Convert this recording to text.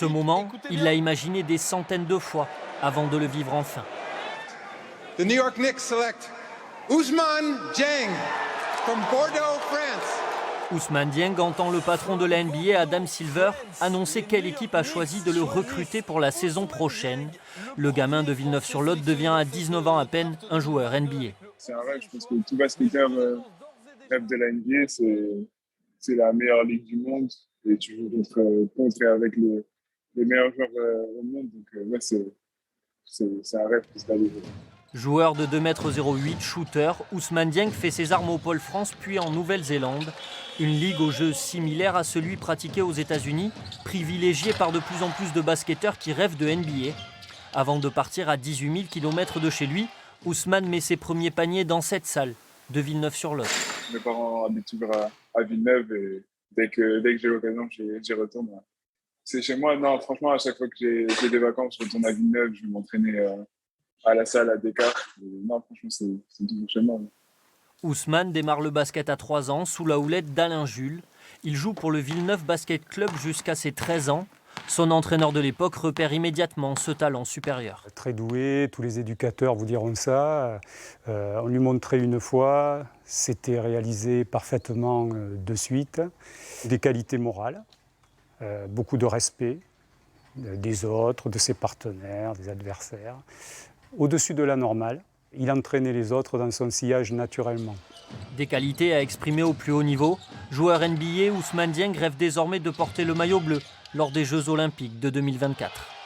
Ce moment, il l'a imaginé des centaines de fois avant de le vivre enfin. The New York Knicks select Ousmane Dieng from Bordeaux, France. Ousmane Dieng entend le patron de la NBA, Adam Silver, annoncer quelle équipe a choisi de le recruter pour la saison prochaine. Le gamin de Villeneuve-sur-Lot devient à 19 ans à peine un joueur NBA. C'est un rêve, je pense que tout basketteur rêve de la NBA, c'est la meilleure ligue du monde et tu joues contre et avec les meilleurs joueurs au monde. Donc ouais, c'est un rêve qui se réalise. Joueur de 2,08 m, shooter, Ousmane Dieng fait ses armes au Pôle France puis en Nouvelle-Zélande. Une ligue au jeu similaire à celui pratiqué aux États-Unis, privilégiée par de plus en plus de basketteurs qui rêvent de NBA. Avant de partir à 18 000 km de chez lui, Ousmane met ses premiers paniers dans cette salle de Villeneuve-sur-Lot. Mes parents habitent toujours à Villeneuve et dès que j'ai l'occasion, j'y retourne. C'est chez moi, non, franchement, à chaque fois que j'ai des vacances, je retourne à Villeneuve, je vais m'entraîner à la salle à Descartes. Non, franchement, c'est toujours chez moi. Ousmane démarre le basket à 3 ans sous la houlette d'Alain Jules. Il joue pour le Villeneuve Basket Club jusqu'à ses 13 ans. Son entraîneur de l'époque repère immédiatement ce talent supérieur. Très doué, tous les éducateurs vous diront ça. On lui montrait une fois, c'était réalisé parfaitement de suite. Des qualités morales, beaucoup de respect des autres, de ses partenaires, des adversaires. Au-dessus de la normale, il entraînait les autres dans son sillage naturellement. Des qualités à exprimer au plus haut niveau, joueur NBA, Ousmane Dieng rêve désormais de porter le maillot bleu lors des Jeux Olympiques de 2024.